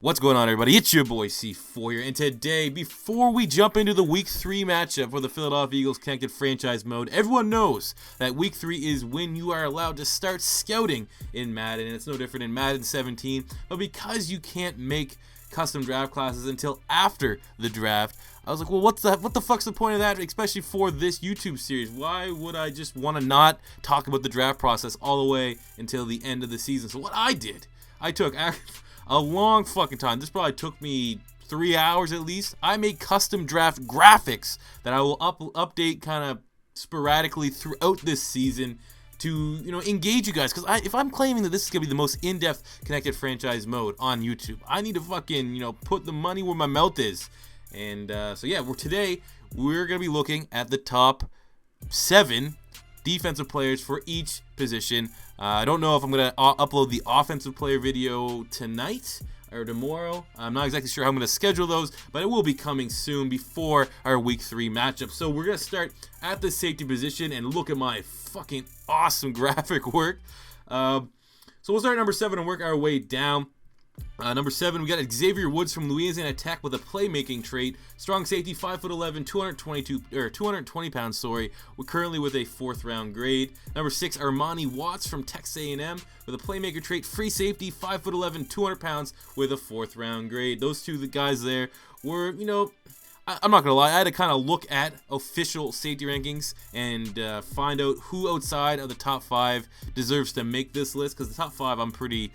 What's going on, everybody? It's your boy C4 here, and today, before we jump into the Week 3 matchup for the Philadelphia Eagles Connected Franchise Mode, everyone knows that Week 3 is when you are allowed to start scouting in Madden, and it's no different in Madden 17, but because you can't make custom draft classes until after the draft, I was like, well, what the fuck's the point of that, especially for this YouTube series? Why would I just want to not talk about the draft process all the way until the end of the season? So what I did, I took a long fucking time. This probably took me 3 hours at least. I made custom draft graphics that I will update kind of sporadically throughout this season to, engage you guys. Because if I'm claiming that this is going to be the most in-depth connected franchise mode on YouTube, I need to fucking, put the money where my mouth is. And so yeah, today we're going to be looking at the top 7 defensive players for each position. I don't know if I'm going to upload the offensive player video tonight or tomorrow. I'm not exactly sure how I'm going to schedule those, but it will be coming soon before our Week 3 matchup. So we're going to start at the safety position and look at my fucking awesome graphic work. So we'll start at number 7 and work our way down. Number 7, we got Xavier Woods from Louisiana Tech with a playmaking trait. Strong safety, 5'11", 220 pounds. We're currently with a 4th round grade. Number 6, Armani Watts from Texas A&M with a playmaker trait. Free safety, 5'11", 200 pounds with a 4th round grade. Those two guys there were, I'm not going to lie, I had to kind of look at official safety rankings and find out who outside of the top 5 deserves to make this list, because the top 5 I'm pretty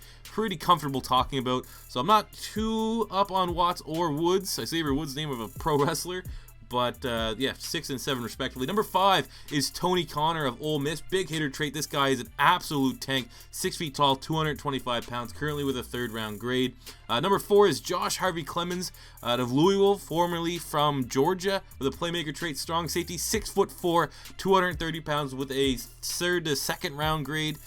comfortable talking about. So I'm not too up on Watts or Woods. I Xavier Woods, name of a pro wrestler. But, yeah, 6 and 7 respectively. Number 5 is Tony Connor of Ole Miss. Big hitter trait. This guy is an absolute tank. 6 feet tall, 225 pounds. Currently with a 3rd round grade. Number 4 is Josh Harvey Clemens out of Louisville, formerly from Georgia, with a playmaker trait. Strong safety, 6'4", 230 pounds with a 3rd to 2nd round grade.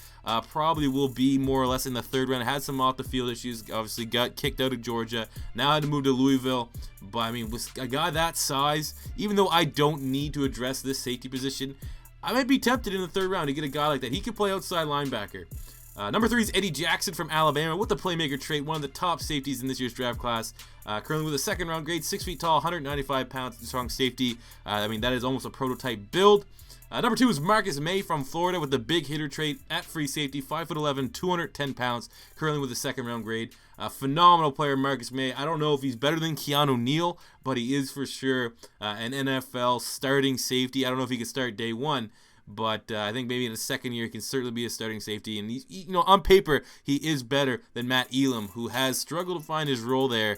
Probably will be more or less in the 3rd round. Had some off the field issues. Obviously got kicked out of Georgia. Now had to move to Louisville. But I mean, with a guy that size, even though I don't need to address this safety position, I might be tempted in the 3rd round to get a guy like that. He could play outside linebacker. Number 3 is Eddie Jackson from Alabama with the playmaker trait, one of the top safeties in this year's draft class. Currently with a 2nd round grade, 6 feet tall, 195 pounds, strong safety. I mean, that is almost a prototype build. Number 2 is Marcus May from Florida with the big hitter trait at free safety, 5'11", 210 pounds, currently with a 2nd round grade. Phenomenal player, Marcus May. I don't know if he's better than Keanu Neal, but he is for sure an NFL starting safety. I don't know if he could start day 1, but I think maybe in the 2nd year he can certainly be a starting safety. And on paper, he is better than Matt Elam, who has struggled to find his role there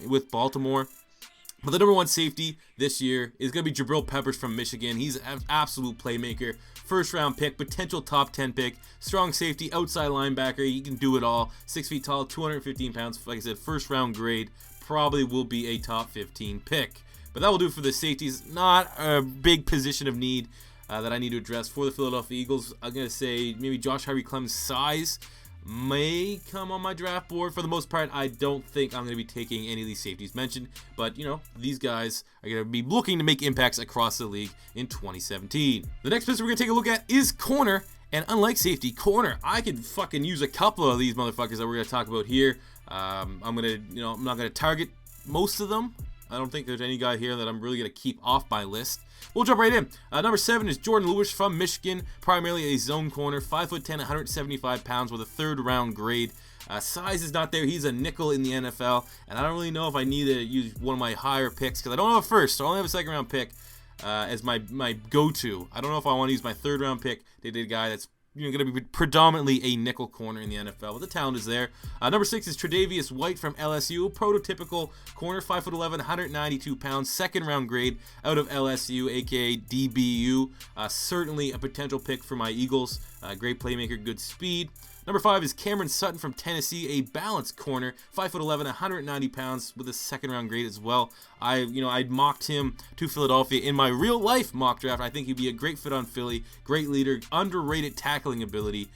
with Baltimore. But the number 1 safety this year is going to be Jabril Peppers from Michigan. He's an absolute playmaker. 1st round pick, potential top 10 pick. Strong safety, outside linebacker. He can do it all. 6 feet tall, 215 pounds. Like I said, 1st round grade. Probably will be a top 15 pick. But that will do it for the safeties. Not a big position of need that I need to address for the Philadelphia Eagles. I'm going to say maybe Josh Harvey Clemens' size may come on my draft board. For the most part, I don't think I'm going to be taking any of these safeties mentioned, but these guys are going to be looking to make impacts across the league in 2017. The next position we're going to take a look at is corner, and unlike safety, corner, I could fucking use a couple of these motherfuckers that we're going to talk about here. I'm not going to target most of them. I don't think there's any guy here that I'm really going to keep off my list. We'll jump right in. Number 7 is Jordan Lewis from Michigan, primarily a zone corner, 5'10", 175 pounds with a 3rd round grade. Size is not there. He's a nickel in the NFL, and I don't really know if I need to use one of my higher picks because I don't have a 1st, so I only have a 2nd round pick as my go-to. I don't know if I want to use my 3rd round pick. They did a guy that's going to be predominantly a nickel corner in the NFL, but the talent is there. Number 6 is Tre'Davious White from LSU, prototypical corner, 5'11", 192 pounds, 2nd round grade out of LSU, aka DBU. Certainly a potential pick for my Eagles. Great playmaker, good speed. Number 5 is Cameron Sutton from Tennessee, a balanced corner, 5'11", 190 pounds with a 2nd round grade as well. I mocked him to Philadelphia in my real life mock draft. I think he'd be a great fit on Philly, great leader, underrated tackling ability.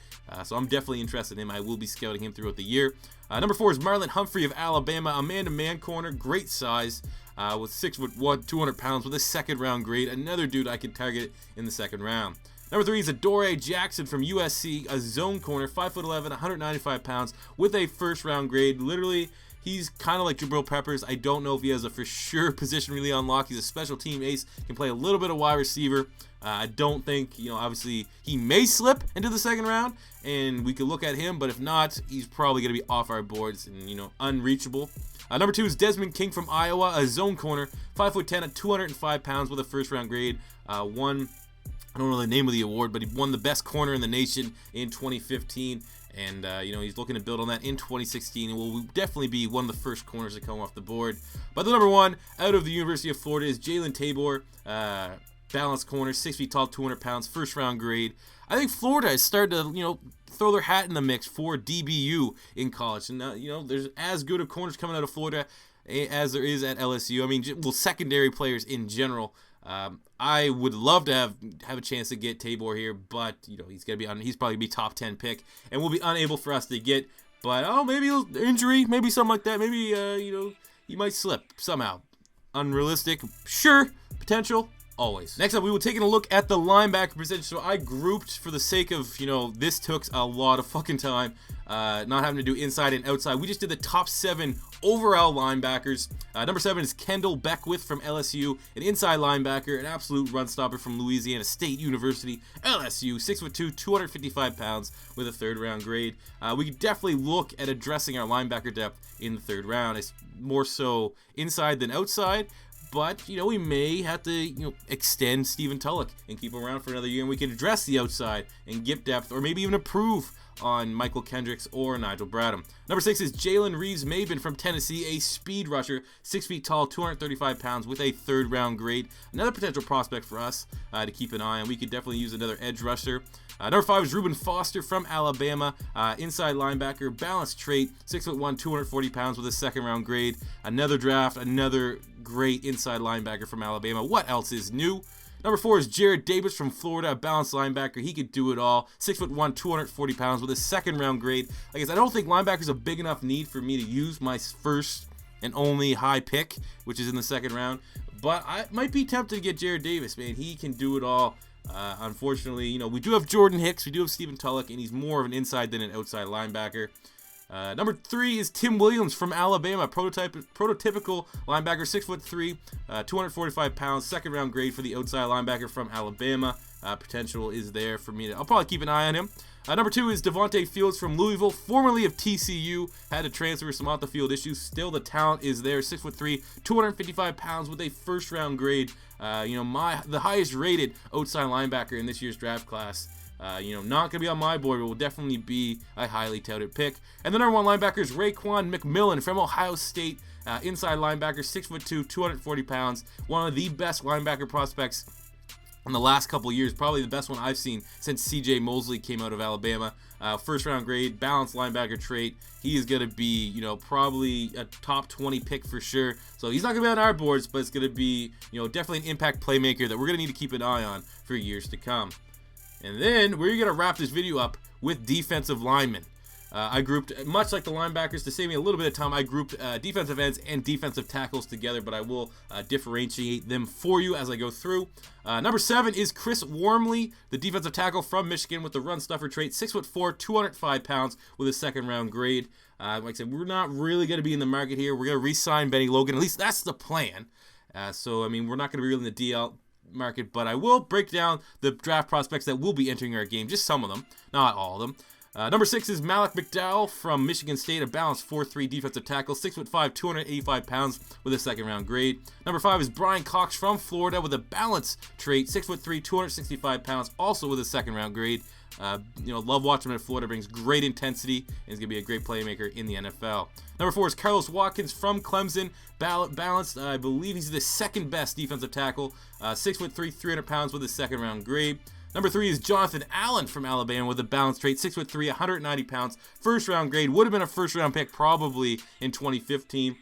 So I'm definitely interested in him. I will be scouting him throughout the year. Number 4 is Marlon Humphrey of Alabama, a man-to-man corner, great size. With 6'1", 200 pounds with a 2nd round grade. Another dude I could target in the 2nd round. Number 3 is Adoree Jackson from USC, a zone corner, 5'11", 195 pounds with a 1st round grade. Literally He's kind of like Jabril Peppers. I don't know if he has a for sure position really unlocked. He's a special team ace, can play a little bit of wide receiver. I don't think, obviously he may slip into the second round, and we could look at him, but if not, he's probably going to be off our boards and, unreachable. Number 2 is Desmond King from Iowa, a zone corner, 5'10" at 205 pounds with a first-round grade. I don't know the name of the award, but he won the best corner in the nation in 2015. And, he's looking to build on that in 2016 and will definitely be one of the first corners to come off the board. But the number 1 out of the University of Florida is Jalen Tabor, balanced corner, 6 feet tall, 200 pounds, first round grade. I think Florida has started to, throw their hat in the mix for DBU in college. And, there's as good of corners coming out of Florida as there is at LSU. I mean, secondary players in general. I would love to have a chance to get Tabor here, but he's probably gonna be top 10 pick, and will be unable for us to get. But maybe injury, maybe something like that. Maybe he might slip somehow. Unrealistic, sure. Potential, always. Next up, we will take a look at the linebacker position. So I grouped, for the sake of this took a lot of fucking time, not having to do inside and outside. We just did the top 7 overall linebackers. Number 7 is Kendall Beckwith from LSU, an inside linebacker, an absolute run stopper from Louisiana State University. LSU, 6'2", 255 pounds with a third-round grade. We could definitely look at addressing our linebacker depth in the third round. It's more so inside than outside. But, we may have to, extend Stephen Tulloch and keep him around for another year, and we can address the outside and get depth, or maybe even improve on Michael Kendricks or Nigel Bradham. Number 6 is Jalen Reeves-Maybin from Tennessee, a speed rusher, 6 feet tall, 235 pounds with a third-round grade. Another potential prospect for us to keep an eye on. We could definitely use another edge rusher. Number 5 is Reuben Foster from Alabama, inside linebacker, balanced trait, 6'1", 240 pounds with a second-round grade. Another draft, another great inside linebacker from Alabama. What else is new? Number 4 is Jared Davis from Florida, a balanced linebacker. He could do it all. 6'1", 240 pounds with a second-round grade. Like I said, I don't think linebacker is a big enough need for me to use my first and only high pick, which is in the second round. But I might be tempted to get Jared Davis, man. He can do it all. Unfortunately, we do have Jordan Hicks, we do have Stephen Tulloch, and he's more of an inside than an outside linebacker. Number 3 is Tim Williams from Alabama, prototypical linebacker, 6'3", 245 pounds, second round grade for the outside linebacker from Alabama. Potential is there for me. I'll probably keep an eye on him. Number 2 is Devontae Fields from Louisville, formerly of TCU, had to transfer some off the field issues. Still, the talent is there. 6'3", 255 pounds with a first round grade. The highest rated outside linebacker in this year's draft class. Not going to be on my board, but will definitely be a highly touted pick. And the number 1 linebacker is Raekwon McMillan from Ohio State, inside linebacker, 6'2", 240 pounds. One of the best linebacker prospects in the last couple years, probably the best one I've seen since C.J. Mosley came out of Alabama. First round grade, balanced linebacker trait. He is going to be, probably a top 20 pick for sure. So he's not going to be on our boards, but it's going to be, definitely an impact playmaker that we're going to need to keep an eye on for years to come. And then we're going to wrap this video up with defensive linemen. I grouped, much like the linebackers, to save me a little bit of time, I grouped defensive ends and defensive tackles together, but I will differentiate them for you as I go through. Number 7 is Chris Wormley, the defensive tackle from Michigan with the run stuffer trait, 6'4", 205 pounds with a second round grade. Like I said, we're not really going to be in the market here. We're going to re-sign Benny Logan. At least that's the plan. So, I mean, we're not going to be really in the DL market, but I will break down the draft prospects that will be entering our game, just some of them, not all of them. Number 6 is Malik McDowell from Michigan State, a balanced 4'3" defensive tackle, 6'5", 285 pounds with a second round grade. Number 5 is Brian Cox from Florida with a balance trait, 6'3", 265 pounds, also with a second round grade. Love watching him in Florida, brings great intensity, and is going to be a great playmaker in the NFL. Number 4 is Carlos Watkins from Clemson, balanced. I believe he's the second best defensive tackle, 6'3", 300 pounds with a second round grade. Number 3 is Jonathan Allen from Alabama with a balanced trait, 6'3", 190 pounds, first round grade. Would have been a first round pick probably in 2015.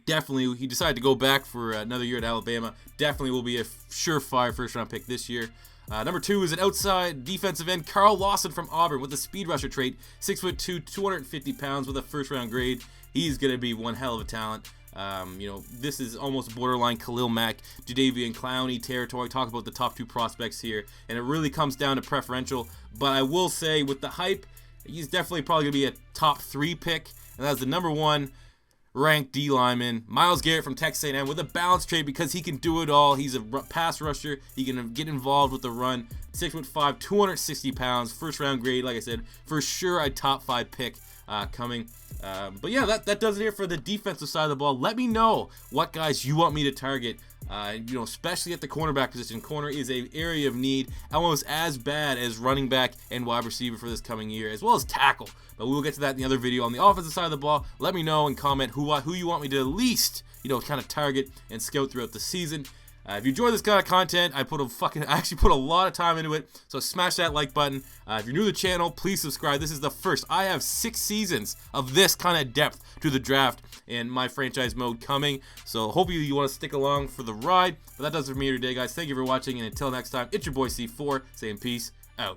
Definitely, he decided to go back for another year at Alabama. Definitely will be a surefire first round pick this year. Number 2 is an outside defensive end, Carl Lawson from Auburn with a speed rusher trait, 6'2", 250 pounds with a first round grade. He's going to be one hell of a talent. This is almost borderline Khalil Mack, Jadeveon Clowney territory. Talk about the top 2 prospects here, and it really comes down to preferential. But I will say, with the hype, he's definitely probably going to be a top 3 pick, and that's the number 1 ranked D lineman. Myles Garrett from Texas A&M with a balanced trade because he can do it all. He's a pass rusher. He can get involved with the run. 6'5", 260 pounds. First round grade, like I said, for sure a top 5 pick coming. But yeah, that does it here for the defensive side of the ball. Let me know what guys you want me to target. Especially at the cornerback position. Corner is an area of need, almost as bad as running back and wide receiver for this coming year, as well as tackle. But we will get to that in the other video. On the offensive side of the ball, let me know and comment who you want me to at least, kind of target and scout throughout the season. If you enjoy this kind of content, I actually put a lot of time into it, so smash that like button. If you're new to the channel, please subscribe. This is the first. I have 6 seasons of this kind of depth to the draft and my franchise mode coming, so hopefully you want to stick along for the ride. But that does it for me today, guys. Thank you for watching, and until next time, it's your boy C4 saying peace out.